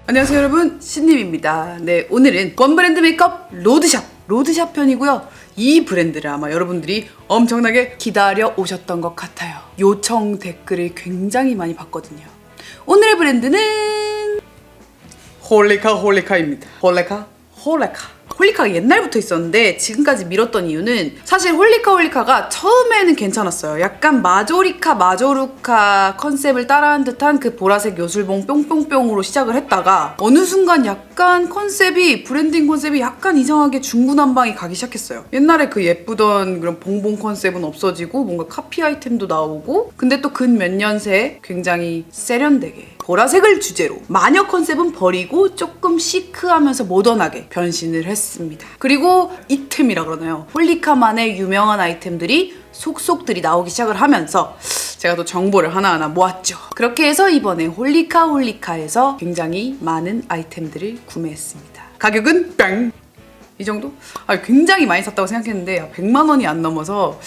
안녕하세요 여러분, 신님입니다. 네, 오늘은 원브랜드 메이크업 로드샵 편이고요. 이 브랜드를 아마 여러분들이 엄청나게 기다려 오셨던 것 같아요. 요청 댓글을 굉장히 많이 봤거든요. 오늘의 브랜드는 홀리카입니다. 홀리카가 옛날부터 있었는데 지금까지 미뤘던 이유는 사실 홀리카가 처음에는 괜찮았어요. 약간 마조루카 컨셉을 따라한 듯한 그 보라색 요술봉 뿅뿅뿅으로 시작을 했다가 어느 순간 약간 브랜딩 컨셉이 약간 이상하게 중구난방이 가기 시작했어요. 옛날에 그 예쁘던 그런 봉봉 컨셉은 없어지고 뭔가 카피 아이템도 나오고, 근데 또 근 몇 년 새 굉장히 세련되게 보라색을 주제로 마녀 컨셉은 버리고 조금 시크하면서 모던하게 변신을 했습니다. 그리고 이템이라 그러나요? 홀리카만의 유명한 아이템들이 속속들이 나오기 시작을 하면서 제가 또 정보를 하나하나 모았죠. 그렇게 해서 이번에 홀리카에서 굉장히 많은 아이템들을 구매했습니다. 가격은 뺑! 이 정도? 굉장히 많이 샀다고 생각했는데 100만 원이 안 넘어서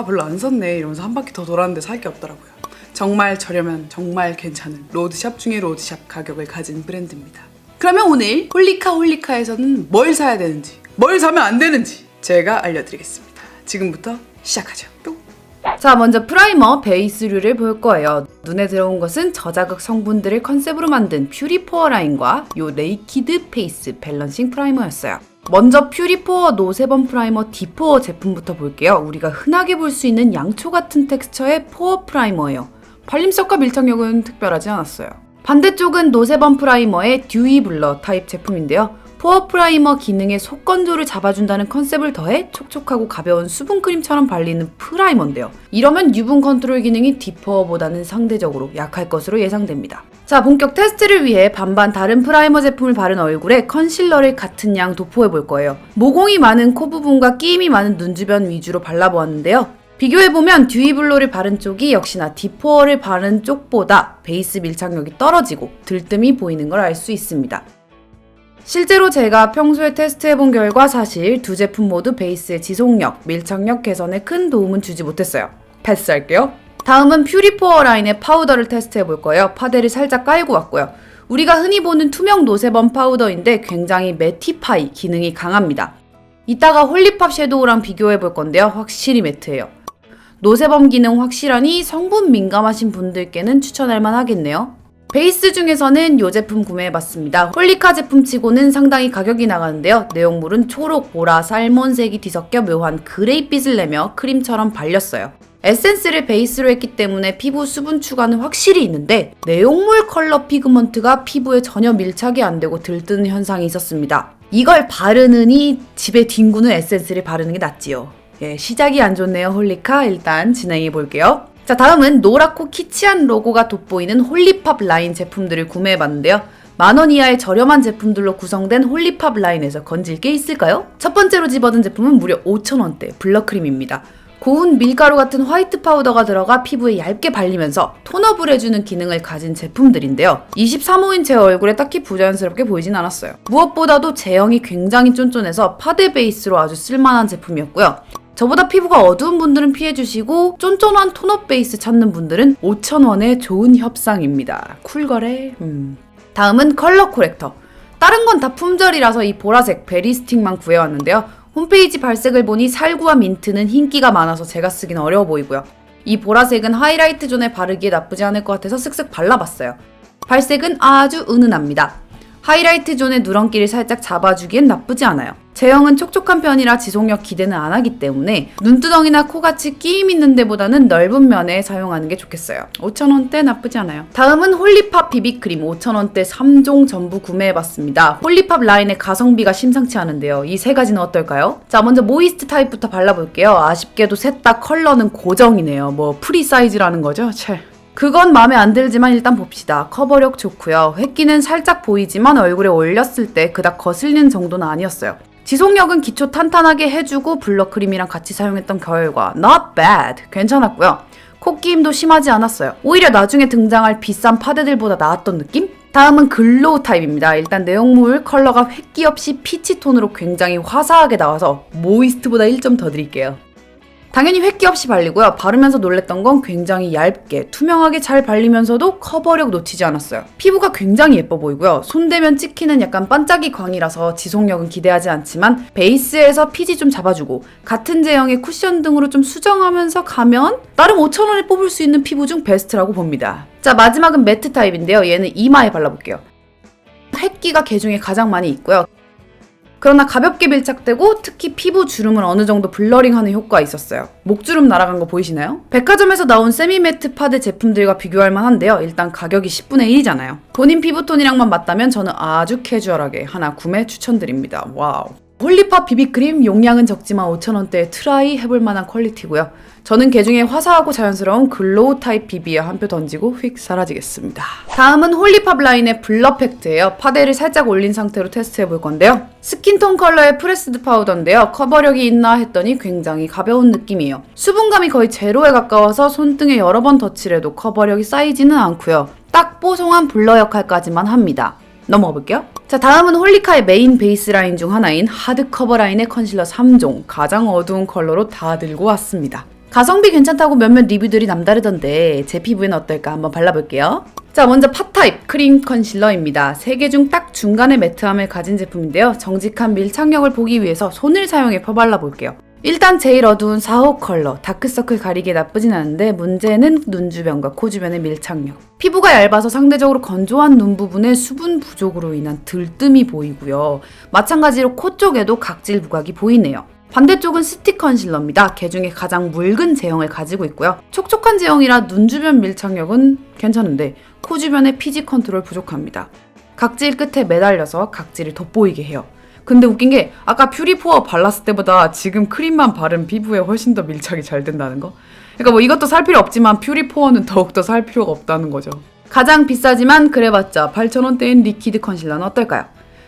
별로 안 샀네 이러면서 한 바퀴 더 돌았는데 살 게 없더라고요. 정말 저렴한, 정말 괜찮은 로드샵 중에 로드샵 가격을 가진 브랜드입니다. 그러면 오늘 홀리카에서는 뭘 사야 되는지, 뭘 사면 안 되는지 제가 알려드리겠습니다. 지금부터 시작하죠. 뿅. 자, 먼저 프라이머 베이스류를 볼 거예요. 눈에 들어온 것은 저자극 성분들을 컨셉으로 만든 퓨리포어 라인과 요 네이키드 페이스 밸런싱 프라이머였어요. 먼저 퓨리포어 노세범 프라이머 디포어 제품부터 볼게요. 우리가 흔하게 볼 수 있는 양초 같은 텍스처의 포어 프라이머예요. 발림성과 밀착력은 특별하지 않았어요. 반대쪽은 노세범 프라이머의 듀이 블러 타입 제품인데요. 포어 프라이머 기능에 속건조를 잡아준다는 컨셉을 더해 촉촉하고 가벼운 수분크림처럼 발리는 프라이머인데요. 이러면 유분 컨트롤 기능이 디포어보다는 상대적으로 약할 것으로 예상됩니다. 자, 본격 테스트를 위해 반반 다른 프라이머 제품을 바른 얼굴에 컨실러를 같은 양 도포해 볼 거예요. 모공이 많은 코 부분과 끼임이 많은 눈 주변 위주로 발라보았는데요. 비교해보면 듀이블러를 바른 쪽이 역시나 디포어를 바른 쪽보다 베이스 밀착력이 떨어지고 들뜸이 보이는 걸 알 수 있습니다. 실제로 제가 평소에 테스트해본 결과 사실 두 제품 모두 베이스의 지속력, 밀착력 개선에 큰 도움은 주지 못했어요. 패스할게요. 다음은 퓨리포어 라인의 파우더를 테스트해볼 거예요. 파데를 살짝 깔고 왔고요. 우리가 흔히 보는 투명 노세범 파우더인데 굉장히 매티파이 기능이 강합니다. 이따가 홀리팝 섀도우랑 비교해볼 건데요. 확실히 매트해요. 노세범 기능 확실하니 성분 민감하신 분들께는 추천할만 하겠네요. 베이스 중에서는 이 제품 구매해봤습니다. 홀리카 제품치고는 상당히 가격이 나가는데요. 내용물은 초록, 보라, 살몬색이 뒤섞여 묘한 그레이빛을 내며 크림처럼 발렸어요. 에센스를 베이스로 했기 때문에 피부 수분 추가는 확실히 있는데 내용물 컬러 피그먼트가 피부에 전혀 밀착이 안 되고 들뜨는 현상이 있었습니다. 이걸 바르느니 집에 뒹구는 에센스를 바르는 게 낫지요. 예, 시작이 안 좋네요. 홀리카. 일단 진행해 볼게요. 자, 다음은 노랗고 키치한 로고가 돋보이는 홀리팝 라인 제품들을 구매해봤는데요. 만원 이하의 저렴한 제품들로 구성된 홀리팝 라인에서 건질 게 있을까요? 첫 번째로 집어든 제품은 무려 5,000원대 블러크림입니다. 고운 밀가루 같은 화이트 파우더가 들어가 피부에 얇게 발리면서 톤업을 해주는 기능을 가진 제품들인데요. 23호인 제 얼굴에 딱히 부자연스럽게 보이진 않았어요. 무엇보다도 제형이 굉장히 쫀쫀해서 파데 베이스로 아주 쓸만한 제품이었고요. 저보다 피부가 어두운 분들은 피해주시고 쫀쫀한 톤업 베이스 찾는 분들은 5,000원의 좋은 협상입니다. 쿨거래. 다음은 컬러 코렉터. 다른 건 다 품절이라서 이 보라색 베리 스틱만 구해왔는데요. 홈페이지 발색을 보니 살구와 민트는 흰기가 많아서 제가 쓰긴 어려워 보이고요. 이 보라색은 하이라이트 존에 바르기에 나쁘지 않을 것 같아서 쓱쓱 발라봤어요. 발색은 아주 은은합니다. 하이라이트 존의 누런기를 살짝 잡아주기엔 나쁘지 않아요. 제형은 촉촉한 편이라 지속력 기대는 안 하기 때문에 눈두덩이나 코같이 끼임 있는 데보다는 넓은 면에 사용하는 게 좋겠어요. 5,000원대 나쁘지 않아요. 다음은 홀리팝 비비크림 5,000원대 3종 전부 구매해봤습니다. 홀리팝 라인의 가성비가 심상치 않은데요. 이 세 가지는 어떨까요? 자, 먼저 모이스트 타입부터 발라볼게요. 아쉽게도 셋 다 컬러는 고정이네요. 뭐 프리 사이즈라는 거죠? 그건 마음에 안 들지만 일단 봅시다. 커버력 좋고요. 획기는 살짝 보이지만 얼굴에 올렸을 때 그닥 거슬리는 정도는 아니었어요. 지속력은 기초 탄탄하게 해주고 블러크림이랑 같이 사용했던 결과 not bad 괜찮았고요. 코끼임도 심하지 않았어요. 오히려 나중에 등장할 비싼 파데들보다 나았던 느낌? 다음은 글로우 타입입니다. 일단 내용물 컬러가 획기 없이 피치 톤으로 굉장히 화사하게 나와서 모이스트보다 1점 더 드릴게요. 당연히 획기 없이 발리고요. 바르면서 놀랬던 건 굉장히 얇게 투명하게 잘 발리면서도 커버력 놓치지 않았어요. 피부가 굉장히 예뻐 보이고요. 손대면 찍히는 약간 반짝이 광이라서 지속력은 기대하지 않지만 베이스에서 피지 좀 잡아주고 같은 제형의 쿠션 등으로 좀 수정하면서 가면 나름 5,000원에 뽑을 수 있는 피부 중 베스트라고 봅니다. 자, 마지막은 매트 타입인데요. 얘는 이마에 발라볼게요. 획기가 개중에 가장 많이 있고요. 그러나 가볍게 밀착되고 특히 피부 주름을 어느 정도 블러링하는 효과가 있었어요. 목주름 날아간 거 보이시나요? 백화점에서 나온 세미매트 파데 제품들과 비교할 만한데요. 일단 가격이 10분의 1이잖아요. 본인 피부톤이랑만 맞다면 저는 아주 캐주얼하게 하나 구매 추천드립니다. 와우. 홀리팝 비비크림 용량은 적지만 5,000원대에 트라이 해볼 만한 퀄리티고요. 저는 개중에 화사하고 자연스러운 글로우 타입 비비에 한 표 던지고 휙 사라지겠습니다. 다음은 홀리팝 라인의 블러 팩트예요. 파데를 살짝 올린 상태로 테스트해 볼 건데요. 스킨톤 컬러의 프레스드 파우더인데요. 커버력이 있나 했더니 굉장히 가벼운 느낌이에요. 수분감이 거의 제로에 가까워서 손등에 여러 번 덧칠해도 해도 커버력이 쌓이지는 않고요. 딱 뽀송한 블러 역할까지만 합니다. 넘어가 볼게요. 자, 다음은 홀리카의 메인 베이스 라인 중 하나인 하드 커버 라인의 컨실러 3종 가장 어두운 컬러로 다 들고 왔습니다. 가성비 괜찮다고 몇몇 리뷰들이 남다르던데 제 피부에는 어떨까 한번 발라볼게요. 자, 먼저 파 타입 크림 컨실러입니다. 3개 중 딱 중간의 매트함을 가진 제품인데요. 정직한 밀착력을 보기 위해서 손을 사용해 펴발라볼게요. 일단 제일 어두운 4호 컬러, 다크서클 가리기에 나쁘진 않은데 문제는 눈 주변과 코 주변의 밀착력. 피부가 얇아서 상대적으로 건조한 눈 부분에 수분 부족으로 인한 들뜸이 보이고요. 마찬가지로 코 쪽에도 각질 부각이 보이네요. 반대쪽은 스틱 컨실러입니다. 개중에 가장 묽은 제형을 가지고 있고요. 촉촉한 제형이라 눈 주변 밀착력은 괜찮은데 코 주변의 피지 컨트롤 부족합니다. 각질 끝에 매달려서 각질을 돋보이게 해요. 근데 웃긴 게 아까 퓨리포어 발랐을 때보다 지금 크림만 바른 피부에 훨씬 더 밀착이 잘 된다는 거? 그러니까 뭐 이것도 살 필요 없지만 퓨리포어는 더욱더 살 필요가 없다는 거죠. 가장 비싸지만 그래봤자 8,000원대인 리퀴드 컨실러는 어떨까요?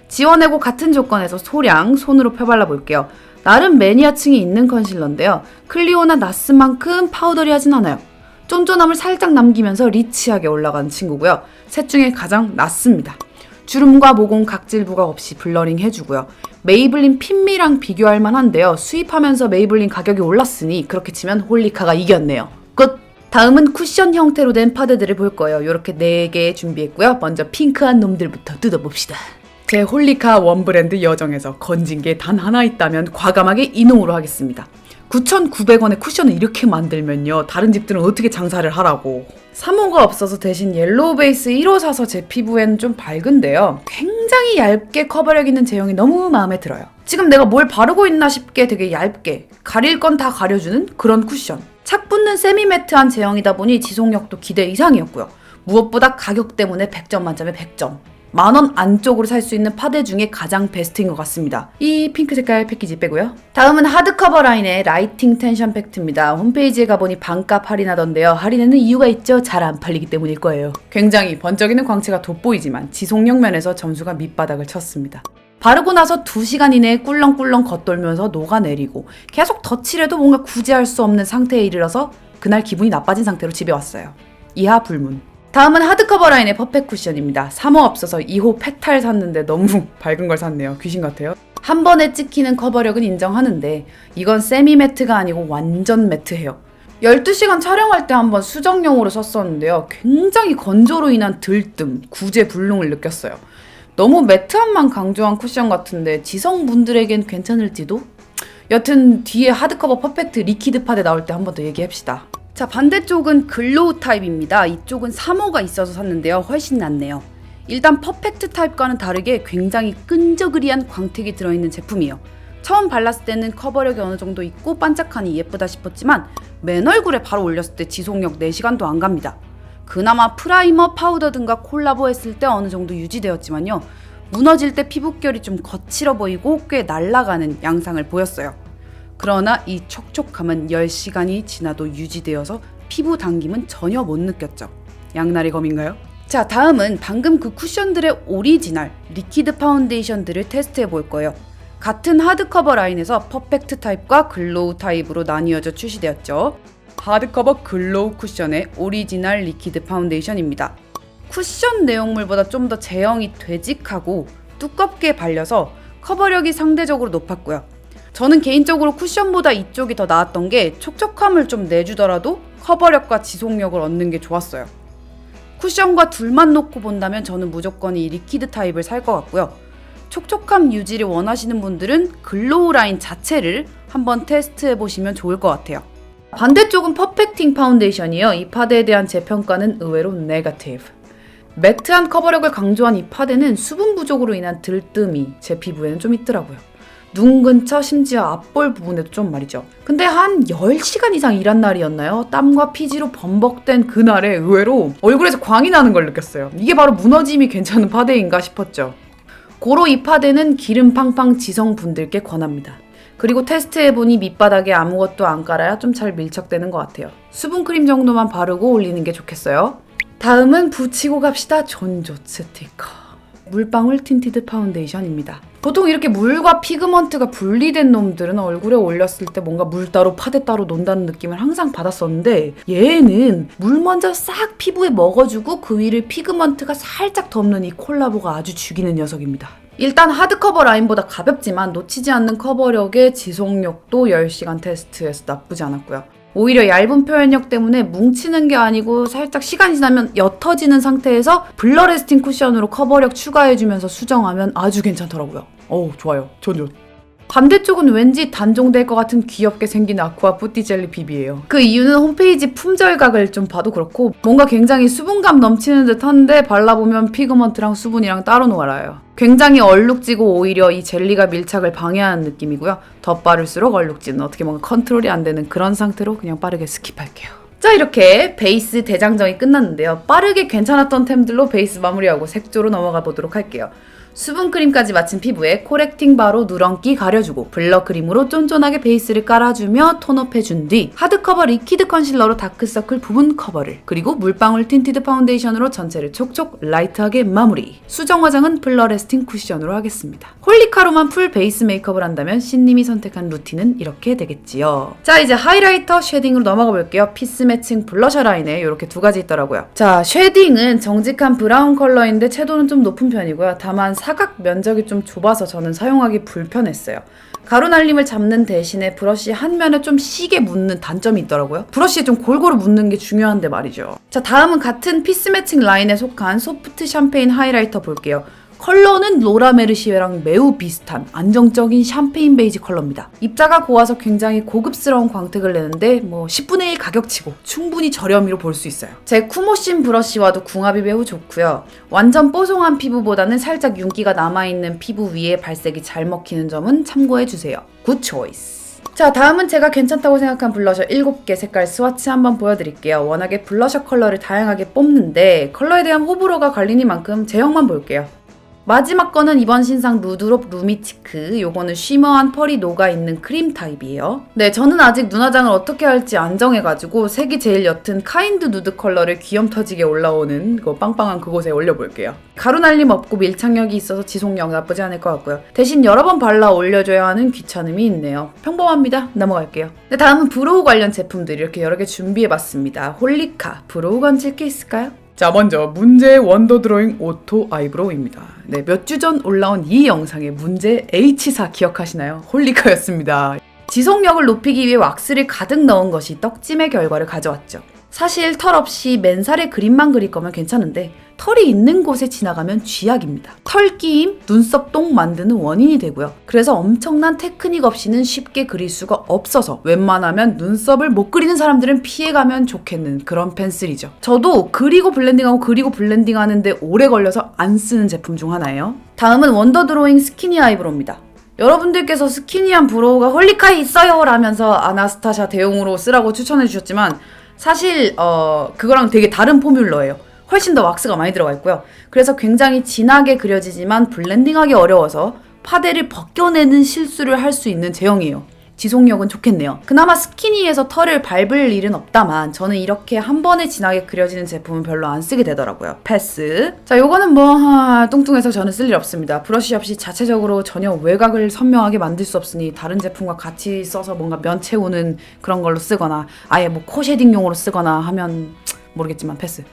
지워내고 같은 조건에서 소량 손으로 펴발라 볼게요. 나름 매니아층이 있는 컨실러인데요. 클리오나 나스만큼 파우더리하진 않아요. 쫀쫀함을 살짝 남기면서 리치하게 올라가는 친구고요. 셋 중에 가장 낫습니다. 주름과 모공 각질 부각 없이 블러링 해주고요. 메이블린 핀미랑 비교할 만한데요. 수입하면서 메이블린 가격이 올랐으니 그렇게 치면 홀리카가 이겼네요. 끝! 다음은 쿠션 형태로 된 파데들을 볼 거예요. 이렇게 4개 준비했고요. 먼저 핑크한 놈들부터 뜯어봅시다. 제 홀리카 원브랜드 여정에서 건진 게 단 하나 있다면 과감하게 이놈으로 하겠습니다. 9,900원에 쿠션을 이렇게 만들면요. 다른 집들은 어떻게 장사를 하라고. 3호가 없어서 대신 옐로우 베이스 1호 사서 제 피부엔 좀 밝은데요. 굉장히 얇게 커버력 있는 제형이 너무 마음에 들어요. 지금 내가 뭘 바르고 있나 싶게 되게 얇게 가릴 건 다 가려주는 그런 쿠션. 착 붙는 세미매트한 제형이다 보니 지속력도 기대 이상이었고요. 무엇보다 가격 때문에 100점 만점에 100점. 10,000원 안쪽으로 살 수 있는 파데 중에 가장 베스트인 것 같습니다. 이 핑크 색깔 패키지 빼고요. 다음은 하드커버 라인의 라이팅 텐션 팩트입니다. 홈페이지에 가보니 반값 할인하던데요. 할인에는 이유가 있죠. 잘 안 팔리기 때문일 거예요. 굉장히 번쩍이는 광채가 돋보이지만 지속력 면에서 점수가 밑바닥을 쳤습니다. 바르고 나서 2시간 이내에 꿀렁꿀렁 겉돌면서 녹아내리고 계속 덧칠해도 뭔가 구제할 수 없는 상태에 이르러서 그날 기분이 나빠진 상태로 집에 왔어요. 이하 불문. 다음은 하드커버 라인의 퍼펙트 쿠션입니다. 3호 없어서 2호 페탈 샀는데 너무 밝은 걸 샀네요. 귀신 같아요. 한 번에 찍히는 커버력은 인정하는데 이건 세미 매트가 아니고 완전 매트해요. 12시간 촬영할 때 한번 수정용으로 썼었는데요. 굉장히 건조로 인한 들뜸, 구제 불능을 느꼈어요. 너무 매트함만 강조한 쿠션 같은데 지성분들에겐 괜찮을지도? 여튼 뒤에 하드커버 퍼펙트 리퀴드 파데 나올 때 한 번 더 얘기합시다. 자, 반대쪽은 글로우 타입입니다. 이쪽은 3호가 있어서 샀는데요. 훨씬 낫네요. 일단 퍼펙트 타입과는 다르게 굉장히 끈적으리한 광택이 들어있는 제품이에요. 처음 발랐을 때는 커버력이 어느 정도 있고 반짝하니 예쁘다 싶었지만 맨 얼굴에 바로 올렸을 때 지속력 4시간도 안 갑니다. 그나마 프라이머, 파우더 등과 콜라보했을 때 어느 정도 유지되었지만요. 무너질 때 피부결이 좀 거칠어 보이고 꽤 날아가는 양상을 보였어요. 그러나 이 촉촉함은 10시간이 지나도 유지되어서 피부 당김은 전혀 못 느꼈죠. 양날의 검인가요? 자, 다음은 방금 그 쿠션들의 오리지널 리퀴드 파운데이션들을 테스트해 볼 거예요. 같은 하드커버 라인에서 퍼펙트 타입과 글로우 타입으로 나뉘어져 출시되었죠. 하드커버 글로우 쿠션의 오리지널 리퀴드 파운데이션입니다. 쿠션 내용물보다 좀 더 제형이 되직하고 두껍게 발려서 커버력이 상대적으로 높았고요. 저는 개인적으로 쿠션보다 이쪽이 더 나았던 게 촉촉함을 좀 내주더라도 커버력과 지속력을 얻는 게 좋았어요. 쿠션과 둘만 놓고 본다면 저는 무조건 이 리퀴드 타입을 살 것 같고요. 촉촉함 유지를 원하시는 분들은 글로우 라인 자체를 한번 테스트해보시면 좋을 것 같아요. 반대쪽은 퍼펙팅 파운데이션이에요. 이 파데에 대한 제 평가는 의외로 네거티브. 매트한 커버력을 강조한 이 파데는 수분 부족으로 인한 들뜸이 제 피부에는 좀 있더라고요. 눈 근처 심지어 앞볼 부분에도 좀 말이죠. 근데 한 10시간 이상 일한 날이었나요? 땀과 피지로 범벅된 그날에 의외로 얼굴에서 광이 나는 걸 느꼈어요. 이게 바로 무너짐이 괜찮은 파데인가 싶었죠. 고로 이 파데는 기름 팡팡 지성분들께 권합니다. 그리고 테스트해보니 밑바닥에 아무것도 안 깔아야 좀 잘 밀착되는 것 같아요. 수분크림 정도만 바르고 올리는 게 좋겠어요. 다음은 붙이고 갑시다. 전조 스티커. 물방울 틴티드 파운데이션입니다. 보통 이렇게 물과 피그먼트가 분리된 놈들은 얼굴에 올렸을 때 뭔가 물 따로 파데 따로 논다는 느낌을 항상 받았었는데 얘는 물 먼저 싹 피부에 먹어주고 그 위를 피그먼트가 살짝 덮는 이 콜라보가 아주 죽이는 녀석입니다. 일단 하드커버 라인보다 가볍지만 놓치지 않는 커버력에 지속력도 10시간 테스트에서 나쁘지 않았고요. 오히려 얇은 표현력 때문에 뭉치는 게 아니고 살짝 시간이 지나면 옅어지는 상태에서 블러 레스팅 쿠션으로 커버력 추가해주면서 수정하면 아주 괜찮더라고요. 좋아요. 전조. 반대쪽은 왠지 단종될 것 같은 귀엽게 생긴 아쿠아 뿌띠 젤리 비비예요. 그 이유는 홈페이지 품절각을 좀 봐도 그렇고 뭔가 굉장히 수분감 넘치는 듯한데 발라보면 피그먼트랑 수분이랑 따로 놀아요. 굉장히 얼룩지고 오히려 이 젤리가 밀착을 방해하는 느낌이고요. 더 빠를수록 얼룩지는 어떻게 뭔가 컨트롤이 안 되는 그런 상태로 그냥 빠르게 스킵할게요. 자, 이렇게 베이스 대장정이 끝났는데요. 빠르게 괜찮았던 템들로 베이스 마무리하고 색조로 넘어가 보도록 할게요. 수분크림까지 마친 피부에 코렉팅 바로 누런기 가려주고 블러크림으로 쫀쫀하게 베이스를 깔아주며 톤업해준 뒤 하드커버 리퀴드 컨실러로 다크서클 부분 커버를, 그리고 물방울 틴티드 파운데이션으로 전체를 촉촉 라이트하게 마무리. 수정 화장은 블러 레스팅 쿠션으로 하겠습니다. 홀리카로만 풀 베이스 메이크업을 한다면 신님이 선택한 루틴은 이렇게 되겠지요. 자, 이제 하이라이터 쉐딩으로 넘어가 볼게요. 피스 매칭 블러셔 라인에 이렇게 두 가지 있더라고요. 자, 쉐딩은 정직한 브라운 컬러인데 채도는 좀 높은 편이고요. 다만 사각 면적이 좀 좁아서 저는 사용하기 불편했어요. 가루 날림을 잡는 대신에 브러쉬 한 면에 좀 시게 묻는 단점이 있더라고요. 브러쉬에 좀 골고루 묻는 게 중요한데 말이죠. 자, 다음은 같은 피스 매칭 라인에 속한 소프트 샴페인 하이라이터 볼게요. 컬러는 로라 메르시에랑 매우 비슷한 안정적인 샴페인 베이지 컬러입니다. 입자가 고와서 굉장히 고급스러운 광택을 내는데 10분의 1 가격치고 충분히 저렴이로 볼 수 있어요. 제 쿠모신 브러쉬와도 궁합이 매우 좋고요. 완전 뽀송한 피부보다는 살짝 윤기가 남아있는 피부 위에 발색이 잘 먹히는 점은 참고해주세요. 굿 초이스! 자, 다음은 제가 괜찮다고 생각한 블러셔 7개 색깔 스와치 한번 보여드릴게요. 워낙에 블러셔 컬러를 다양하게 뽑는데 컬러에 대한 호불호가 갈리니만큼 제형만 볼게요. 마지막 거는 이번 신상 누드롭 루미치크. 요거는 쉬머한 펄이 녹아있는 크림 타입이에요. 네, 저는 아직 눈화장을 어떻게 할지 안 정해가지고 색이 제일 옅은 카인드 누드 컬러를 귀염 터지게 올라오는 그 빵빵한 그곳에 올려볼게요. 가루 날림 없고 밀착력이 있어서 지속력 나쁘지 않을 것 같고요. 대신 여러 번 발라 올려줘야 하는 귀찮음이 있네요. 평범합니다. 넘어갈게요. 네, 다음은 브로우 관련 제품들 이렇게 여러 개 준비해봤습니다. 홀리카 브로우 건질 게 있을까요? 자, 먼저 문제의 원더 드로잉 오토 아이브로우입니다. 네, 몇 주 전 올라온 이 영상의 문제 H사 기억하시나요? 홀리카였습니다. 지속력을 높이기 위해 왁스를 가득 넣은 것이 떡짐의 결과를 가져왔죠. 사실 털 없이 맨살에 그림만 그릴 거면 괜찮은데 털이 있는 곳에 지나가면 쥐약입니다. 털 끼임, 눈썹 똥 만드는 원인이 되고요. 그래서 엄청난 테크닉 없이는 쉽게 그릴 수가 없어서 웬만하면 눈썹을 못 그리는 사람들은 피해가면 좋겠는 그런 펜슬이죠. 저도 그리고 블렌딩 하는데 오래 걸려서 안 쓰는 제품 중 하나예요. 다음은 원더 드로잉 스키니 아이브로우입니다. 여러분들께서 스키니한 브로우가 홀리카에 있어요 라면서 아나스타샤 대용으로 쓰라고 추천해 주셨지만 사실 그거랑 되게 다른 포뮬러예요. 훨씬 더 왁스가 많이 들어가 있고요. 그래서 굉장히 진하게 그려지지만 블렌딩하기 어려워서 파데를 벗겨내는 실수를 할 수 있는 제형이에요. 지속력은 좋겠네요. 그나마 스키니에서 털을 밟을 일은 없다만 저는 이렇게 한 번에 진하게 그려지는 제품은 별로 안 쓰게 되더라고요. 패스. 자, 요거는 뚱뚱해서 저는 쓸 일 없습니다. 브러쉬 없이 자체적으로 전혀 외곽을 선명하게 만들 수 없으니 다른 제품과 같이 써서 뭔가 면 채우는 그런 걸로 쓰거나 아예 코 쉐딩용으로 쓰거나 하면 모르겠지만 패스.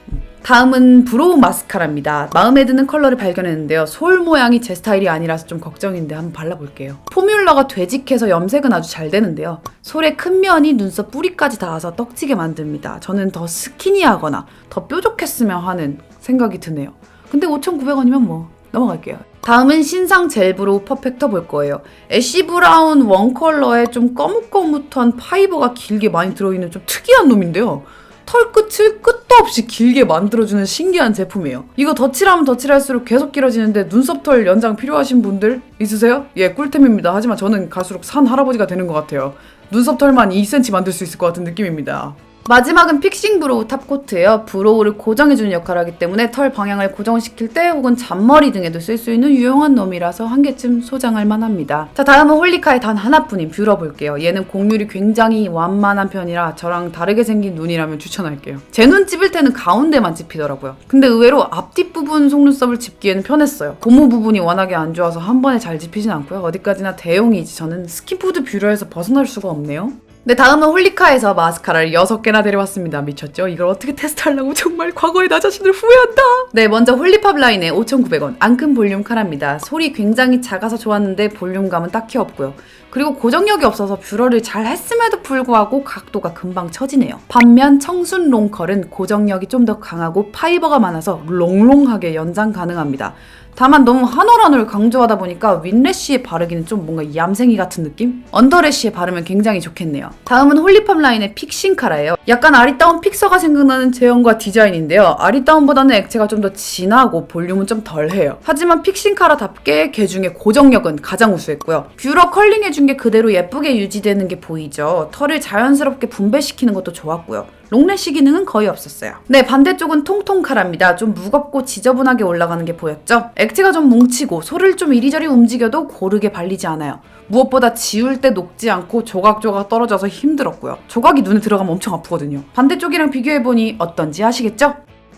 다음은 브로우 마스카라입니다. 마음에 드는 컬러를 발견했는데요. 솔 모양이 제 스타일이 아니라서 좀 걱정인데 한번 발라볼게요. 포뮬러가 되직해서 염색은 아주 잘 되는데요. 솔의 큰 면이 눈썹 뿌리까지 닿아서 떡지게 만듭니다. 저는 더 스키니하거나 더 뾰족했으면 하는 생각이 드네요. 근데 5,900원이면 뭐 넘어갈게요. 다음은 신상 젤 브로우 퍼펙터 볼 거예요. 애쉬 브라운 원 컬러에 좀 거뭇거뭇한 파이버가 길게 많이 들어있는 좀 특이한 놈인데요. 털끝을 끝도 없이 길게 만들어주는 신기한 제품이에요. 이거 덧칠하면 덧칠할수록 계속 길어지는데 눈썹털 연장 필요하신 분들 있으세요? 예, 꿀템입니다. 하지만 저는 갈수록 산 할아버지가 되는 것 같아요. 눈썹털만 2cm 만들 수 있을 것 같은 느낌입니다. 마지막은 픽싱 브로우 탑코트예요. 브로우를 고정해주는 역할을 하기 때문에 털 방향을 고정시킬 때 혹은 잔머리 등에도 쓸 수 있는 유용한 놈이라서 한 개쯤 소장할 만합니다. 자, 다음은 홀리카의 단 하나뿐인 뷰러 볼게요. 얘는 곡률이 굉장히 완만한 편이라 저랑 다르게 생긴 눈이라면 추천할게요. 제 눈 찝을 때는 가운데만 찝히더라고요. 근데 의외로 앞뒷부분 속눈썹을 찝기에는 편했어요. 고무 부분이 워낙에 안 좋아서 한 번에 잘 찝히진 않고요. 어디까지나 대용이지 저는 스킨푸드 뷰러에서 벗어날 수가 없네요. 네, 다음은 홀리카에서 마스카라를 6개나 데려왔습니다. 미쳤죠? 이걸 어떻게 테스트하려고 정말 과거의 나 자신을 후회한다. 네, 먼저 홀리팝 라인의 5,900원 앙큼 볼륨 카라입니다. 솔이 굉장히 작아서 좋았는데 볼륨감은 딱히 없고요. 그리고 고정력이 없어서 뷰러를 잘 했음에도 불구하고 각도가 금방 처지네요. 반면 청순 롱컬은 고정력이 좀 더 강하고 파이버가 많아서 롱롱하게 연장 가능합니다. 다만 너무 한올 강조하다 보니까 윗래쉬에 바르기는 좀 뭔가 얌생이 같은 느낌? 언더래쉬에 바르면 굉장히 좋겠네요. 다음은 홀리팝 라인의 픽싱 카라예요. 약간 아리따운 픽서가 생각나는 제형과 디자인인데요. 아리따움보다는 액체가 좀 더 진하고 볼륨은 좀 덜해요. 하지만 픽싱 카라답게 걔 중에 고정력은 가장 우수했고요. 뷰러 컬링해준 게 그대로 예쁘게 유지되는 게 보이죠. 털을 자연스럽게 분배시키는 것도 좋았고요. 롱래쉬 기능은 거의 없었어요. 네, 반대쪽은 통통 카라입니다. 좀 무겁고 지저분하게 올라가는 게 보였죠? 액체가 좀 뭉치고 솔을 좀 이리저리 움직여도 고르게 발리지 않아요. 무엇보다 지울 때 녹지 않고 조각조각 떨어져서 힘들었고요. 조각이 눈에 들어가면 엄청 아프거든요. 반대쪽이랑 비교해보니 어떤지 아시겠죠?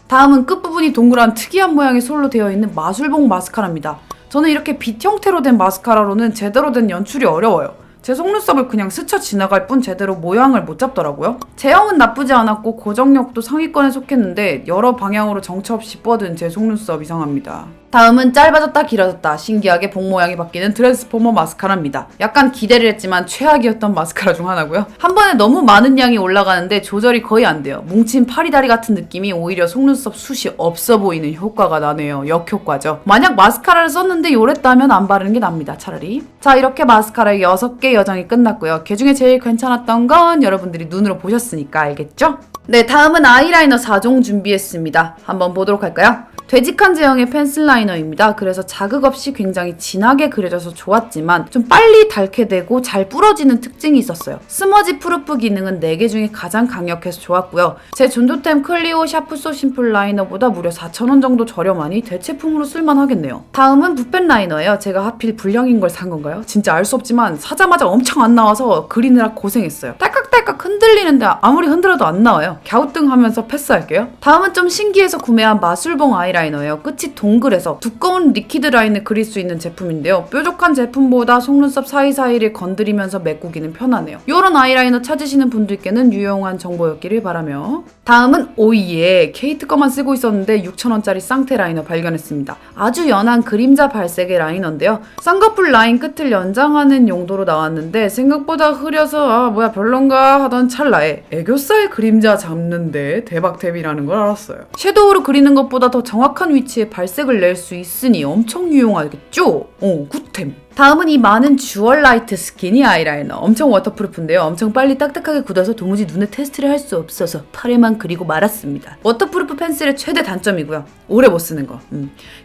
다음은 끝부분이 동그란 특이한 모양의 솔로 되어 있는 마술봉 마스카라입니다. 저는 이렇게 빛 형태로 된 마스카라로는 제대로 된 연출이 어려워요. 제 속눈썹을 그냥 스쳐 지나갈 뿐 제대로 모양을 못 잡더라고요. 제형은 나쁘지 않았고 고정력도 상위권에 속했는데 여러 방향으로 정처 없이 뻗은 제 속눈썹 이상합니다. 다음은 짧아졌다 길어졌다 신기하게 복 모양이 바뀌는 트랜스포머 마스카라입니다. 약간 기대를 했지만 최악이었던 마스카라 중 하나고요. 한 번에 너무 많은 양이 올라가는데 조절이 거의 안 돼요. 뭉친 파리다리 같은 느낌이 오히려 속눈썹 숱이 없어 보이는 효과가 나네요. 역효과죠. 만약 마스카라를 썼는데 요랬다면 안 바르는 게 납니다. 차라리. 자, 이렇게 마스카라 6개 여정이 끝났고요. 그 중에 제일 괜찮았던 건 여러분들이 눈으로 보셨으니까 알겠죠? 네, 다음은 아이라이너 4종 준비했습니다. 한번 보도록 할까요? 되직한 제형의 펜슬 라이너입니다. 그래서 자극 없이 굉장히 진하게 그려져서 좋았지만 좀 빨리 닳게 되고 잘 부러지는 특징이 있었어요. 스머지 프루프 기능은 4개 중에 가장 강력해서 좋았고요. 제 존도템 클리오 샤프소 심플 라이너보다 무려 4,000원 정도 저렴하니 대체품으로 쓸만하겠네요. 다음은 붓펜 라이너예요. 제가 하필 불량인 걸 산 건가요? 진짜 알 수 없지만 사자마자 엄청 안 나와서 그리느라 고생했어요. 딸깍딸깍 흔들리는데 아무리 흔들어도 안 나와요. 갸우뚱하면서 패스할게요. 다음은 좀 신기해서 구매한 마술봉 아이라이너예요. 끝이 동글해서 두꺼운 리퀴드 라인을 그릴 수 있는 제품인데요. 뾰족한 제품보다 속눈썹 사이사이를 건드리면서 메꾸기는 편하네요. 이런 아이라이너 찾으시는 분들께는 유용한 정보였기를 바라며 다음은 오이에 케이트 거만 쓰고 있었는데 6,000원짜리 쌍테 라이너 발견했습니다. 아주 연한 그림자 발색의 라이너인데요. 쌍꺼풀 라인 끝을 연장하는 용도로 나왔는데 생각보다 흐려서 아 뭐야 별론가 하던 찰나에 애교살 그림자 잡는데 대박템이라는 걸 알았어요. 섀도우로 그리는 것보다 더 정확한 위치에 발색을 낼 수 있으니 엄청 유용하겠죠? 굿템. 다음은 이 많은 주얼 라이트 스키니 아이라이너. 엄청 워터프루프인데요. 엄청 빨리 딱딱하게 굳어서 도무지 눈에 테스트를 할 수 없어서 팔에만 그리고 말았습니다. 워터프루프 펜슬의 최대 단점이고요. 오래 못 쓰는 거.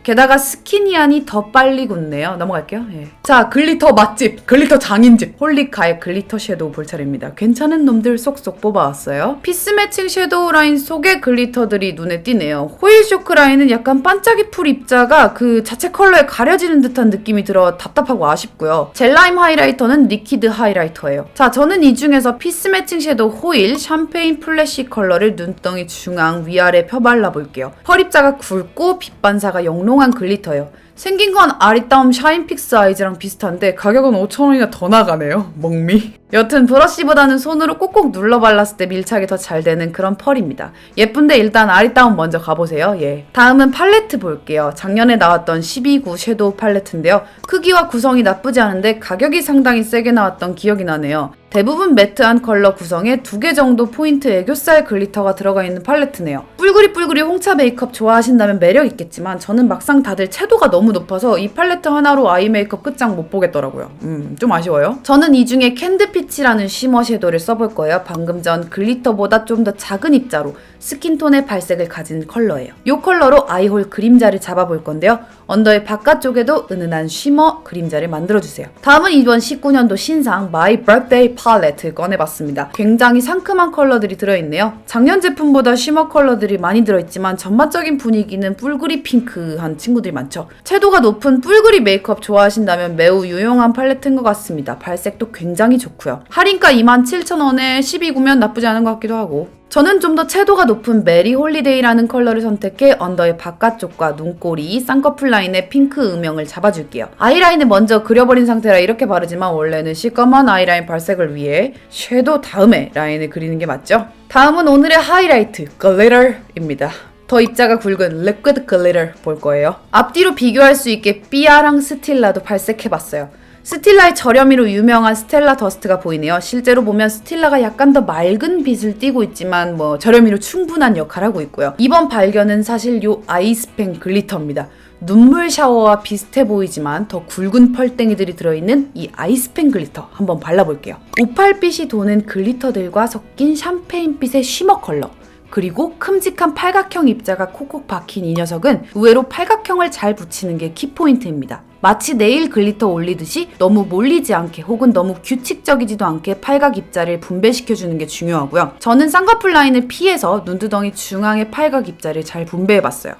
게다가 스키니하니 더 빨리 굳네요. 넘어갈게요. 예. 자, 글리터 맛집, 글리터 장인집. 홀리카의 글리터 섀도우 볼 차례입니다. 괜찮은 놈들 쏙쏙 뽑아왔어요. 피스 매칭 섀도우 라인 속에 글리터들이 눈에 띄네요. 호일 쇼크 라인은 약간 반짝이 풀 입자가 그 자체 컬러에 가려지는 듯한 느낌이 들어 답답하고 아쉽고요. 젤라임 하이라이터는 리퀴드 하이라이터예요. 자, 저는 이 중에서 피스 매칭 섀도우 호일 샴페인 플래시 컬러를 눈덩이 중앙 위아래 펴발라 볼게요. 펄 입자가 굵고 빛 반사가 영롱한 글리터예요. 생긴 건 아리따움 샤인픽스 아이즈랑 비슷한데 가격은 5,000원이나 더 나가네요. 멍미. 여튼 브러쉬보다는 손으로 꾹꾹 눌러 발랐을 때 밀착이 더 잘 되는 그런 펄입니다. 예쁜데 일단 아리따움 먼저 가보세요. 예. 다음은 팔레트 볼게요. 작년에 나왔던 12구 섀도우 팔레트인데요. 크기와 구성이 나쁘지 않은데 가격이 상당히 세게 나왔던 기억이 나네요. 대부분 매트한 컬러 구성에 2개 정도 포인트 애교살 글리터가 들어가 있는 팔레트네요. 뿔그리 홍차 메이크업 좋아하신다면 매력 있겠지만 저는 막상 다들 채도가 너무 높아서 이 팔레트 하나로 아이 메이크업 끝장 못 보겠더라고요. 좀 아쉬워요. 저는 이 중에 캔드피치라는 쉬머 섀도우를 써볼 거예요. 방금 전 글리터보다 좀 더 작은 입자로 스킨톤의 발색을 가진 컬러예요. 이 컬러로 아이홀 그림자를 잡아볼 건데요. 언더의 바깥쪽에도 은은한 쉬머 그림자를 만들어주세요. 다음은 이번 19년도 신상 My Birthday 팔레트 꺼내봤습니다. 굉장히 상큼한 컬러들이 들어있네요. 작년 제품보다 쉬머 컬러들이 많이 들어있지만 전반적인 분위기는 뿔그리 핑크한 친구들이 많죠. 채도가 높은 뿔그리 메이크업 좋아하신다면 매우 유용한 팔레트인 것 같습니다. 발색도 굉장히 좋고요. 할인가 27,000원에 12구면 나쁘지 않은 것 같기도 하고. 저는 좀 더 채도가 높은 메리 홀리데이라는 컬러를 선택해 언더의 바깥쪽과 눈꼬리, 쌍꺼풀 라인에 핑크 음영을 잡아줄게요. 아이라인을 먼저 그려버린 상태라 이렇게 바르지만 원래는 시꺼먼 아이라인 발색을 위해 섀도우 다음에 라인을 그리는 게 맞죠? 다음은 오늘의 하이라이트, 글리터입니다. 더 입자가 굵은 리퀴드 글리터 볼 거예요. 앞뒤로 비교할 수 있게 삐아랑 스틸라도 발색해봤어요. 스틸라의 저렴이로 유명한 스텔라 더스트가 보이네요. 실제로 보면 스틸라가 약간 더 맑은 빛을 띠고 있지만 저렴이로 충분한 역할을 하고 있고요. 이번 발견은 사실 요 아이스펜 글리터입니다. 눈물 샤워와 비슷해 보이지만 더 굵은 펄땡이들이 들어있는 이 아이스펜 글리터 한번 발라볼게요. 오팔빛이 도는 글리터들과 섞인 샴페인빛의 쉬머 컬러, 그리고 큼직한 팔각형 입자가 콕콕 박힌 이 녀석은 의외로 팔각형을 잘 붙이는 게 키포인트입니다. 마치 네일 글리터 올리듯이 너무 몰리지 않게 혹은 너무 규칙적이지도 않게 팔각 입자를 분배시켜주는 게 중요하고요. 저는 쌍꺼풀 라인을 피해서 눈두덩이 중앙의 팔각 입자를 잘 분배해봤어요.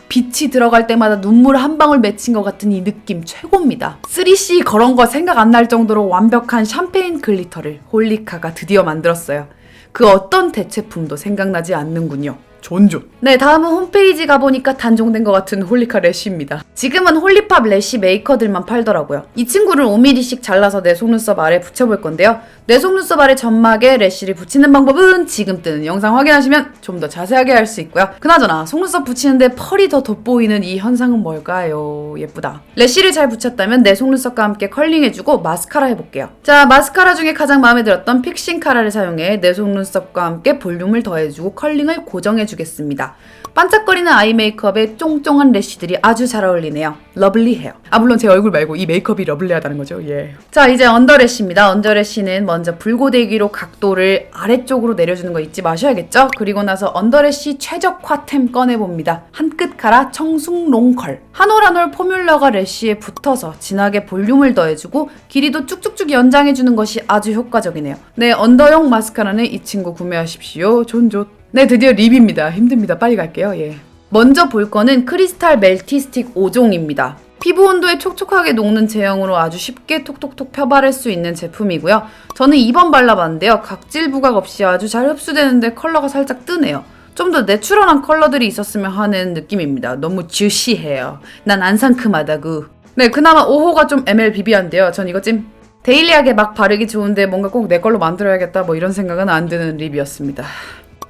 빛이 들어갈 때마다 눈물 한 방울 맺힌 것 같은 이 느낌 최고입니다. 3C 그런 거 생각 안 날 정도로 완벽한 샴페인 글리터를 홀리카가 드디어 만들었어요. 그 어떤 대체품도 생각나지 않는군요. 존존. 네, 다음은 홈페이지 가보니까 단종된 것 같은 홀리카 래쉬입니다. 지금은 홀리팝 래쉬 메이커들만 팔더라고요. 이 친구를 5mm씩 잘라서 내 속눈썹 아래 붙여볼 건데요. 내 속눈썹 아래 점막에 래쉬를 붙이는 방법은 지금 뜨는 영상 확인하시면 좀 더 자세하게 알 수 있고요. 그나저나 속눈썹 붙이는데 펄이 더 돋보이는 이 현상은 뭘까요? 예쁘다. 래쉬를 잘 붙였다면 내 속눈썹과 함께 컬링해주고 마스카라 해볼게요. 자, 마스카라 중에 가장 마음에 들었던 픽싱 카라를 사용해 내 속눈썹과 함께 볼륨을 더해주고 컬링을 고정해주겠습니다. 반짝거리는 아이 메이크업에 쫑쫑한 래쉬들이 아주 잘 어울리네요. 러블리 헤어. 물론 제 얼굴 말고 이 메이크업이 러블리하다는 거죠. 예. 자, 이제 언더 래쉬입니다. 언더 래쉬는 먼저 불고데기로 각도를 아래쪽으로 내려주는 거 잊지 마셔야겠죠? 그리고 나서 언더 래쉬 최적화템 꺼내봅니다. 한 끗 갈아 청순 롱컬. 한 올 한 올 포뮬러가 래쉬에 붙어서 진하게 볼륨을 더해주고 길이도 쭉쭉쭉 연장해주는 것이 아주 효과적이네요. 네, 언더용 마스카라는 이 친구 구매하십시오. 존존. 네, 드디어 립입니다. 힘듭니다. 빨리 갈게요. 예. 먼저 볼 거는 크리스탈 멜티 스틱 5종입니다. 피부 온도에 촉촉하게 녹는 제형으로 아주 쉽게 톡톡톡 펴바를 수 있는 제품이고요. 저는 2번 발라봤는데요. 각질 부각 없이 아주 잘 흡수되는데 컬러가 살짝 뜨네요. 좀 더 내추럴한 컬러들이 있었으면 하는 느낌입니다. 너무 주시해요. 난 안 상큼하다구. 네, 그나마 5호가 좀 MLBB한데요. 전 이거 찜 데일리하게 막 바르기 좋은데 뭔가 꼭 내 걸로 만들어야겠다 이런 생각은 안 드는 립이었습니다.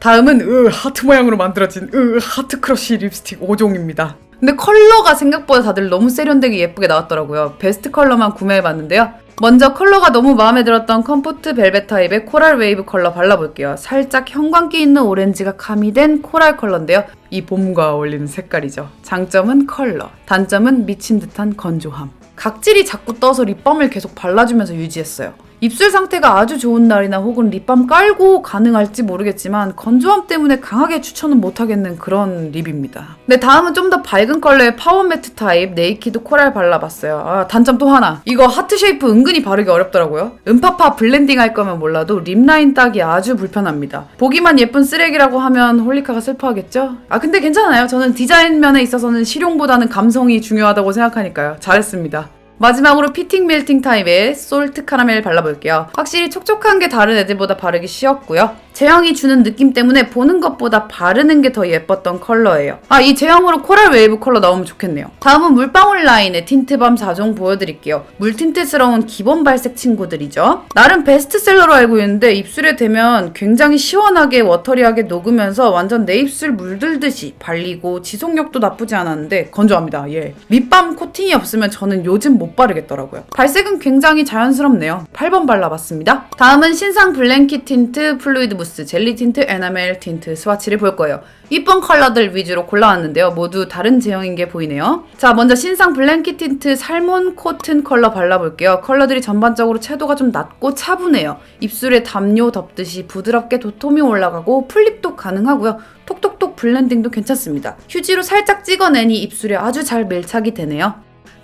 다음은 하트 모양으로 만들어진 하트 크러쉬 립스틱 5종입니다. 근데 컬러가 생각보다 다들 너무 세련되게 예쁘게 나왔더라고요. 베스트 컬러만 구매해봤는데요. 먼저 컬러가 너무 마음에 들었던 컴포트 벨벳 타입의 코랄 웨이브 컬러 발라볼게요. 살짝 형광기 있는 오렌지가 가미된 코랄 컬러인데요. 이 봄과 어울리는 색깔이죠. 장점은 컬러, 단점은 미친 듯한 건조함. 각질이 자꾸 떠서 립밤을 계속 발라주면서 유지했어요. 입술 상태가 아주 좋은 날이나 혹은 립밤 깔고 가능할지 모르겠지만 건조함 때문에 강하게 추천은 못하겠는 그런 립입니다. 네, 다음은 좀 더 밝은 컬러의 파워 매트 타입 네이키드 코랄 발라봤어요. 단점 또 하나. 이거 하트 쉐이프 은근히 바르기 어렵더라고요. 음파파 블렌딩 할 거면 몰라도 립 라인 따기 아주 불편합니다. 보기만 예쁜 쓰레기라고 하면 홀리카가 슬퍼하겠죠? 근데 괜찮아요. 저는 디자인 면에 있어서는 실용보다는 감성이 중요하다고 생각하니까요. 잘했습니다. 마지막으로 피팅 멜팅 타입의 솔트 카라멜 발라볼게요. 확실히 촉촉한 게 다른 애들보다 바르기 쉬웠고요. 제형이 주는 느낌 때문에 보는 것보다 바르는 게 더 예뻤던 컬러예요. 이 제형으로 코랄 웨이브 컬러 나오면 좋겠네요. 다음은 물방울 라인의 틴트밤 4종 보여드릴게요. 물틴트스러운 기본 발색 친구들이죠. 나름 베스트셀러로 알고 있는데 입술에 대면 굉장히 시원하게 워터리하게 녹으면서 완전 내 입술 물들듯이 발리고 지속력도 나쁘지 않았는데 건조합니다. 예. 립밤 코팅이 없으면 저는 요즘 못 바르겠더라고요. 발색은 굉장히 자연스럽네요. 8번 발라봤습니다. 다음은 신상 블랭킷 틴트, 플루이드 무스, 젤리 틴트, 에나멜 틴트 스와치를 볼 거예요. 이쁜 컬러들 위주로 골라왔는데요. 모두 다른 제형인 게 보이네요. 자, 먼저 신상 블랭킷 틴트 살몬 코튼 컬러 발라볼게요. 컬러들이 전반적으로 채도가 좀 낮고 차분해요. 입술에 담요 덮듯이 부드럽게 도톰이 올라가고 풀립도 가능하고요. 톡톡톡 블렌딩도 괜찮습니다. 휴지로 살짝 찍어내니 입술에 아주 잘 밀착이 되네요.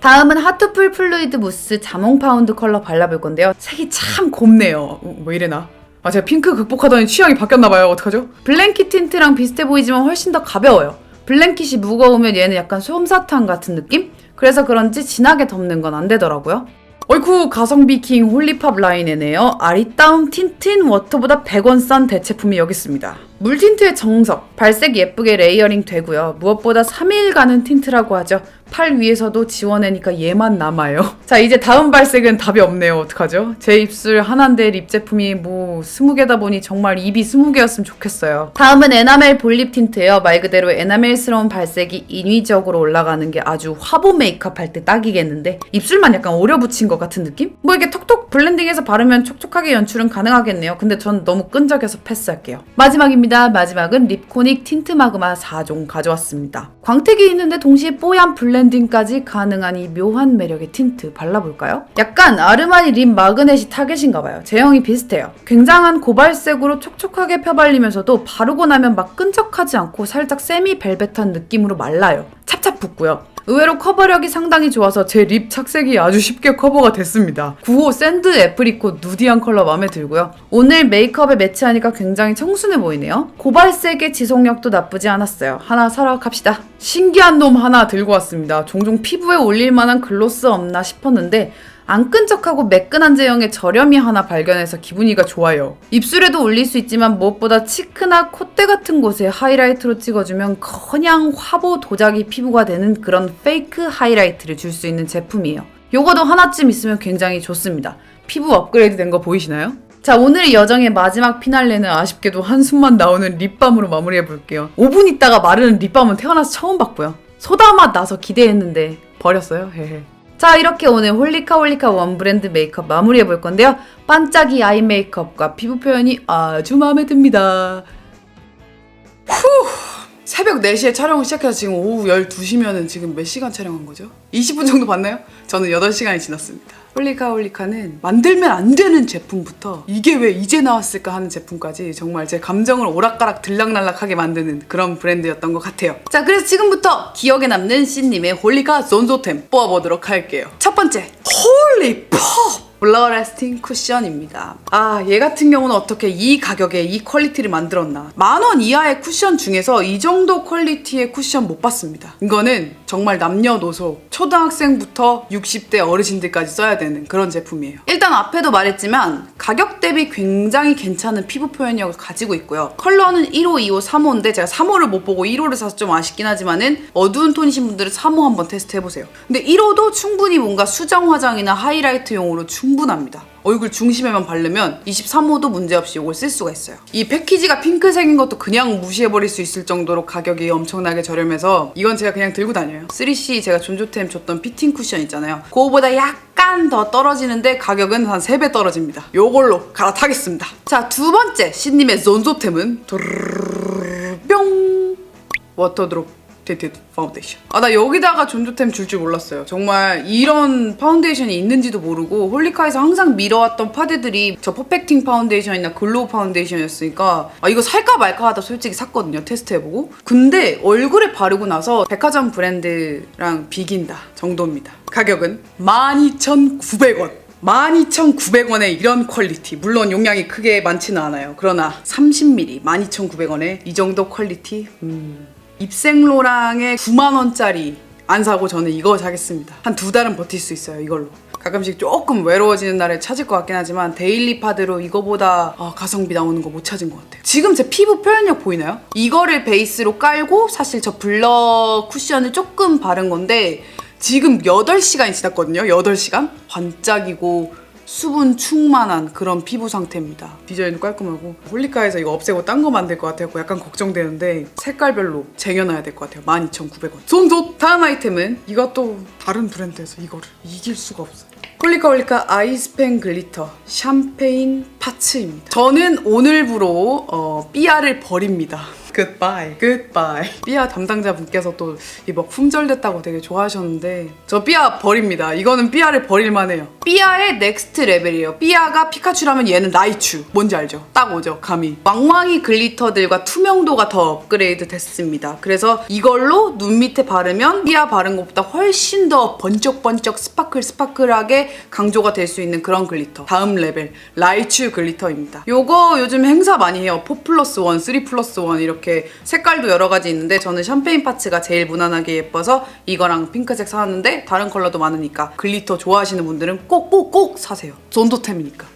다음은 하트풀 플루이드 무스 자몽 파운드 컬러 발라볼 건데요. 색이 참 곱네요. 뭐 이래나? 제가 핑크 극복하더니 취향이 바뀌었나봐요. 어떡하죠? 블랭킷 틴트랑 비슷해 보이지만 훨씬 더 가벼워요. 블랭킷이 무거우면 얘는 약간 솜사탕 같은 느낌? 그래서 그런지 진하게 덮는 건 안 되더라고요. 어이쿠, 가성비 킹 홀리팝 라인에네요. 아리따움 틴트인 워터보다 100원 싼 대체품이 여기 있습니다. 물틴트의 정석, 발색 예쁘게 레이어링 되고요. 무엇보다 3일 가는 틴트라고 하죠. 팔 위에서도 지워내니까 얘만 남아요. 자, 이제 다음 발색은 답이 없네요. 어떡하죠? 제 입술 하나인데 립 제품이 20개다 보니 정말 입이 20개였으면 좋겠어요. 다음은 에나멜 볼립 틴트예요. 말 그대로 에나멜스러운 발색이 인위적으로 올라가는 게 아주 화보 메이크업 할 때 딱이겠는데 입술만 약간 오려 붙인 것 같은 느낌? 뭐 이렇게 톡톡 블렌딩해서 바르면 촉촉하게 연출은 가능하겠네요. 근데 전 너무 끈적여서 패스할게요. 마지막입니다. 마지막은 립코닉 틴트 마그마 4종 가져왔습니다. 광택이 있는데 동시에 뽀얀 블렌딩까지 가능한 이 묘한 매력의 틴트 발라볼까요? 약간 아르마니 립 마그넷이 타겟인가봐요. 제형이 비슷해요. 굉장한 고발색으로 촉촉하게 펴발리면서도 바르고 나면 막 끈적하지 않고 살짝 세미 벨벳한 느낌으로 말라요. 찹찹 붙고요. 의외로 커버력이 상당히 좋아서 제 립 착색이 아주 쉽게 커버가 됐습니다. 95 샌드 애프리콧 누디한 컬러 마음에 들고요. 오늘 메이크업에 매치하니까 굉장히 청순해 보이네요. 고발색의 지속력도 나쁘지 않았어요. 하나 사러 갑시다. 신기한 놈 하나 들고 왔습니다. 종종 피부에 올릴 만한 글로스 없나 싶었는데 안 끈적하고 매끈한 제형의 저렴이 하나 발견해서 기분이가 좋아요. 입술에도 올릴 수 있지만 무엇보다 치크나 콧대 같은 곳에 하이라이트로 찍어주면 그냥 화보 도자기 피부가 되는 그런 페이크 하이라이트를 줄 수 있는 제품이에요. 요거도 하나쯤 있으면 굉장히 좋습니다. 피부 업그레이드 된 거 보이시나요? 자, 오늘의 여정의 마지막 피날레는 아쉽게도 한숨만 나오는 립밤으로 마무리해볼게요. 5분 있다가 마르는 립밤은 태어나서 처음 봤고요. 소다 맛 나서 기대했는데 버렸어요. 헤헤. 자, 이렇게 오늘 홀리카 원 브랜드 메이크업 마무리해볼 건데요. 반짝이 아이 메이크업과 피부 표현이 아주 마음에 듭니다. 새벽 4시에 촬영을 시작해서 지금 오후 12시면은 지금 몇 시간 촬영한 거죠? 20분 정도 봤나요? 저는 8시간이 지났습니다. 홀리카는 만들면 안 되는 제품부터 이게 왜 이제 나왔을까 하는 제품까지 정말 제 감정을 오락가락 들락날락하게 만드는 그런 브랜드였던 것 같아요. 자, 그래서 지금부터 기억에 남는 씨님의 홀리카 존조템 뽑아보도록 할게요. 첫 번째, 홀리팝! 블러레스팅 쿠션입니다. 얘 같은 경우는 어떻게 이 가격에 이 퀄리티를 만들었나. 10,000원 이하의 쿠션 중에서 이 정도 퀄리티의 쿠션 못 봤습니다. 이거는 정말 남녀노소 초등학생부터 60대 어르신들까지 써야 되는 그런 제품이에요. 일단 앞에도 말했지만 가격 대비 굉장히 괜찮은 피부 표현력을 가지고 있고요. 컬러는 1호, 2호, 3호인데 제가 3호를 못 보고 1호를 사서 좀 아쉽긴 하지만은 어두운 톤이신 분들은 3호 한번 테스트 해보세요. 근데 1호도 충분히 뭔가 수정 화장이나 하이라이트용으로 충분합니다. 얼굴 중심에만 바르면 23호도 문제없이 이걸 쓸 수가 있어요. 이 패키지가 핑크색인 것도 그냥 무시해버릴 수 있을 정도로 가격이 엄청나게 저렴해서 이건 제가 그냥 들고 다녀요. 3C 제가 존조템 줬던 피팅 쿠션 있잖아요. 그거보다 약간 더 떨어지는데 가격은 한 3배 떨어집니다. 요걸로 갈아타겠습니다. 자, 두 번째 신님의 존조템은 뿅! 워터드롭 tinted 파운데이션. 나 여기다가 존조템 줄 줄 몰랐어요. 정말 이런 파운데이션이 있는지도 모르고 홀리카에서 항상 밀어왔던 파데들이 저 퍼펙팅 파운데이션이나 글로우 파운데이션이었으니까 이거 살까 말까 하다 솔직히 샀거든요. 테스트해보고. 근데 얼굴에 바르고 나서 백화점 브랜드랑 비긴다 정도입니다. 가격은 12,900원. 12,900원에 이런 퀄리티. 물론 용량이 크게 많지는 않아요. 그러나 30ml 12,900원에 이 정도 ኳ리티? 입생로랑의 9만원짜리 안 사고 저는 이거 사겠습니다. 한 2달은 버틸 수 있어요, 이걸로. 가끔씩 조금 외로워지는 날에 찾을 것 같긴 하지만 데일리 파드로 이거보다 가성비 나오는 거 못 찾은 것 같아요. 지금 제 피부 표현력 보이나요? 이거를 베이스로 깔고 사실 저 블러 쿠션을 조금 바른 건데 지금 8시간이 지났거든요. 8시간? 반짝이고 수분 충만한 그런 피부 상태입니다. 디자인도 깔끔하고 홀리카에서 이거 없애고 딴 거 만들 것 같아서 약간 걱정되는데 색깔별로 쟁여놔야 될 것 같아요. 12,900원. 손좋! 다음 아이템은 이것도 다른 브랜드에서 이거를 이길 수가 없어요. 홀리카 아이스펜 글리터 샴페인 파츠입니다. 저는 오늘부로 삐아를 버립니다. 굿바이. 삐아 담당자분께서 또 막 품절됐다고 되게 좋아하셨는데 저 삐아 버립니다. 이거는 삐아를 버릴만 해요. 삐아의 넥스트 레벨이에요. 삐아가 피카츄라면 얘는 라이츄. 뭔지 알죠? 딱 오죠, 감이. 왕왕이 글리터들과 투명도가 더 업그레이드 됐습니다. 그래서 이걸로 눈 밑에 바르면 삐아 바른 것보다 훨씬 더 번쩍번쩍 스파클하게 강조가 될 수 있는 그런 글리터. 다음 레벨 라이츄 글리터입니다. 요거 요즘 행사 많이 해요. 4+1, 3+1 이렇게 색깔도 여러 가지 있는데 저는 샴페인 파츠가 제일 무난하게 예뻐서 이거랑 핑크색 사왔는데 다른 컬러도 많으니까 글리터 좋아하시는 분들은 꼭 사세요. 존도템이니까.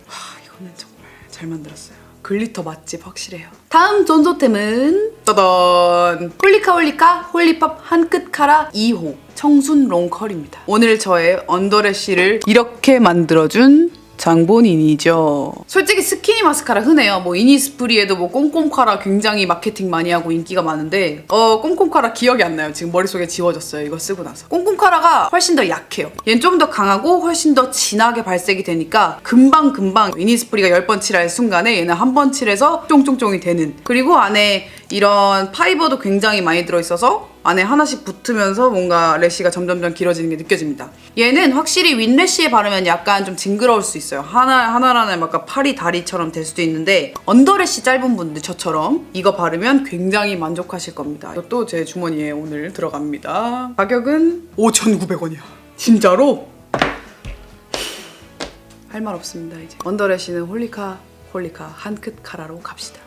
이거는 정말 잘 만들었어요. 글리터 맛집 확실해요. 다음 존조템은 따단! 홀리카 홀리팝 한끗 카라 2호 청순 롱컬입니다. 오늘 저의 언더래쉬를 이렇게 만들어준 장본인이죠. 솔직히 스키니 마스카라 흔해요. 뭐 이니스프리에도 뭐 꼼꼼카라 굉장히 마케팅 많이 하고 인기가 많은데 꼼꼼카라 기억이 안 나요. 지금 머릿속에 지워졌어요. 이거 쓰고 나서. 꼼꼼카라가 훨씬 더 약해요. 얘는 좀 더 강하고 훨씬 더 진하게 발색이 되니까 금방 이니스프리가 10번 칠할 순간에 얘는 한 번 칠해서 쫑쫑쫑이 되는. 그리고 안에 이런 파이버도 굉장히 많이 들어있어서 안에 하나씩 붙으면서 뭔가 래쉬가 점점점 길어지는 게 느껴집니다. 얘는 확실히 윗래쉬에 바르면 약간 좀 징그러울 수 있어요. 하나하나 약간 팔이 다리처럼 될 수도 있는데 언더래쉬 짧은 분들 저처럼 이거 바르면 굉장히 만족하실 겁니다. 이것도 제 주머니에 오늘 들어갑니다. 가격은 5,900원이야. 진짜로? 할 말 없습니다. 이제 언더래쉬는 홀리카 한끗 카라로 갑시다.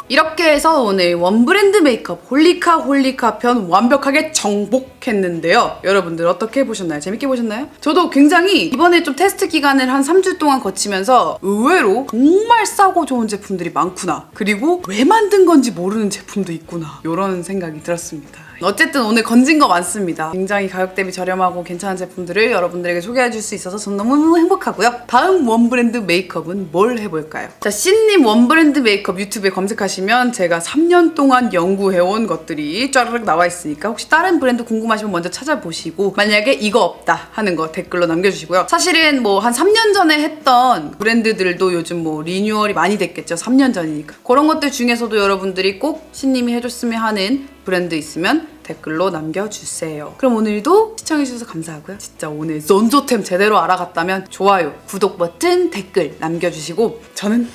이렇게 해서 오늘 원브랜드 메이크업 홀리카 편 완벽하게 정복했는데요. 여러분들 어떻게 보셨나요? 재밌게 보셨나요? 저도 굉장히 이번에 좀 테스트 기간을 한 3주 동안 거치면서 의외로 정말 싸고 좋은 제품들이 많구나. 그리고 왜 만든 건지 모르는 제품도 있구나. 이런 생각이 들었습니다. 어쨌든 오늘 건진 거 많습니다. 굉장히 가격 대비 저렴하고 괜찮은 제품들을 여러분들에게 소개해줄 수 있어서 전 너무 행복하고요. 다음 원브랜드 메이크업은 뭘 해볼까요? 자, 신님 원브랜드 메이크업 유튜브에 검색하시면 제가 3년 동안 연구해온 것들이 쫘르륵 나와 있으니까 혹시 다른 브랜드 궁금하시면 먼저 찾아보시고 만약에 이거 없다 하는 거 댓글로 남겨주시고요. 사실은 뭐 한 3년 전에 했던 브랜드들도 요즘 뭐 리뉴얼이 많이 됐겠죠. 3년 전이니까. 그런 것들 중에서도 여러분들이 꼭 신님이 해줬으면 하는 브랜드 있으면 댓글로 남겨주세요. 그럼 오늘도 시청해주셔서 감사하고요. 진짜 오늘 존조템 제대로 알아갔다면 좋아요, 구독 버튼, 댓글 남겨주시고 저는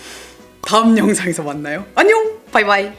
다음 영상에서 만나요. 안녕! 바이바이!